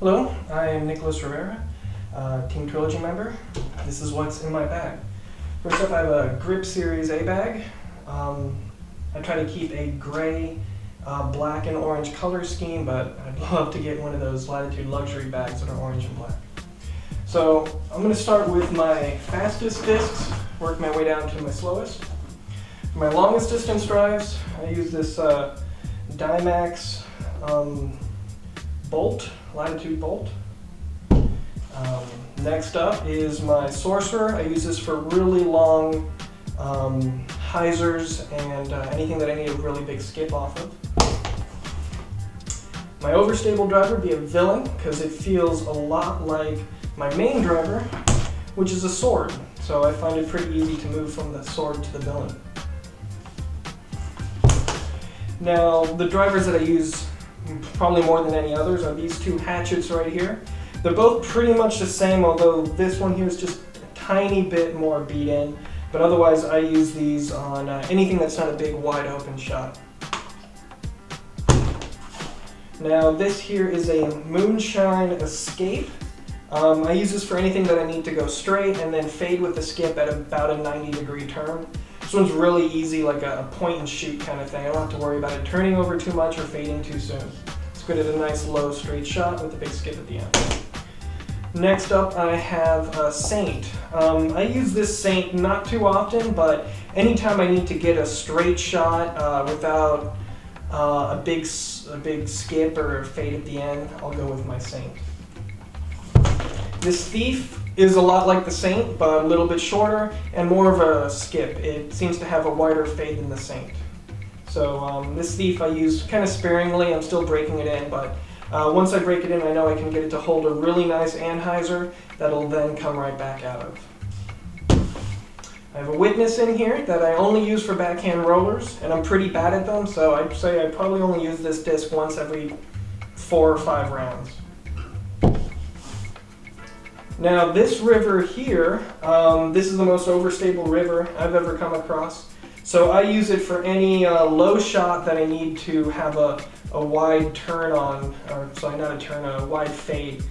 Hello, I'm Nicholas Ribera, Team Trilogy member. This is what's in my bag. First up, I have a Grip Series A bag. I try to keep a gray, black, and orange color scheme, but I'd love to get one of those Latitude luxury bags that are orange and black. So I'm going to start with my fastest discs, work my way down to my slowest. For my longest distance drives, I use this Dymax bolt, Latitude bolt. Next up is my Sorcerer. I use this for really long hyzers and anything that I need a really big skip off of. My overstable driver would be a Villain because it feels a lot like my main driver, which is a sword. So I find it pretty easy to move from the sword to the Villain. Now, the drivers that I use probably more than any others are these two Hatchets right here. They're both pretty much the same, although this one here is just a tiny bit more beat in. But otherwise, I use these on anything that's not a big wide open shot. Now, this here is a Moonshine Escape. I use this for anything that I need to go straight and then fade with the skip at about a 90-degree turn. This one's really easy, like a point and shoot kind of thing. I don't have to worry about it turning over too much or fading too soon. It's good at a nice low straight shot with a big skip at the end. Next up, I have a Saint. I use this Saint not too often, but anytime I need to get a straight shot without a big skip or fade at the end, I'll go with my Saint. This Thief is a lot like the Saint, but a little bit shorter and more of a skip. It seems to have a wider fade than the Saint. So this Thief I use kind of sparingly. I'm still breaking it in, but once I break it in, I know I can get it to hold a really nice anhyzer that'll then come right back out of. I have a Witness in here that I only use for backhand rollers, and I'm pretty bad at them, so I'd say I probably only use this disc once every 4 or 5 rounds. Now this river here, this is the most overstable river I've ever come across. So I use it for any low shot that I need to have a wide turn on, or sorry, not a turn, a wide fade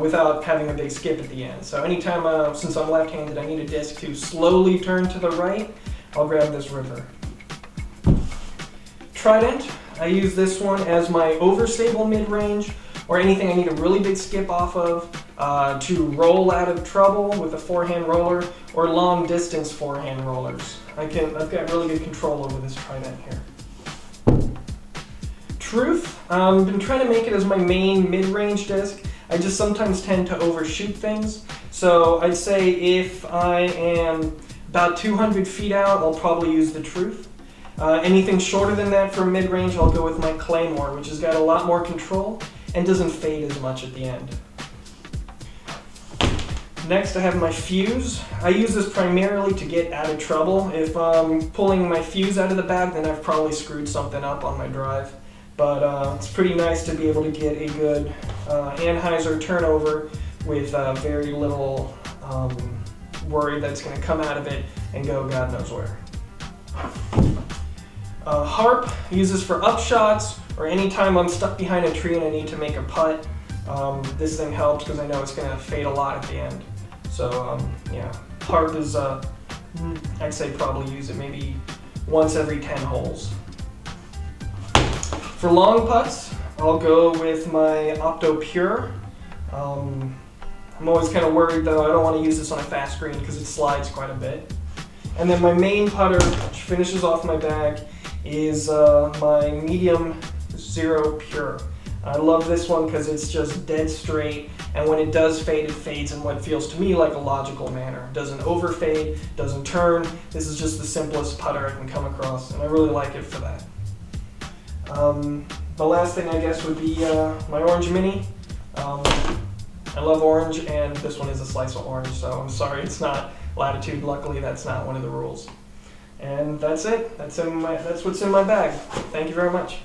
without having a big skip at the end. So anytime, since I'm left-handed, I need a disc to slowly turn to the right, I'll grab this river. Trident, I use this one as my overstable mid-range, or anything I need a really big skip off of, to roll out of trouble with a forehand roller, or long distance forehand rollers. I've got really good control over this Trident here. Truth, I've been trying to make it as my main mid-range disc. I just sometimes tend to overshoot things. So I'd say if I am about 200 feet out, I'll probably use the Truth. Anything shorter than that for mid-range, I'll go with my Claymore, which has got a lot more control and doesn't fade as much at the end. Next, I have my Fuse. I use this primarily to get out of trouble. If I'm pulling my Fuse out of the bag, then I've probably screwed something up on my drive. But it's pretty nice to be able to get a good anhyzer turnover with very little worry that's going to come out of it and go God knows where. Harp, I use this for upshots or anytime I'm stuck behind a tree and I need to make a putt. This thing helps because I know it's going to fade a lot at the end. So yeah, Harp is, I'd say probably use it maybe once every 10 holes. For long putts, I'll go with my Opto Pure. I'm always kind of worried though, I don't want to use this on a fast green because it slides quite a bit. And then my main putter, which finishes off my bag, is my Medium Zero Pure. I love this one because it's just dead straight, and when it does fade, it fades in what feels to me like a logical manner. It doesn't overfade, doesn't turn. This is just the simplest putter I can come across, and I really like it for that. The last thing I guess would be my Orange Mini. I love orange, and this one is a slice of orange, so I'm sorry it's not Latitude. Luckily, that's not one of the rules. And that's it. That's what's in my bag. Thank you very much.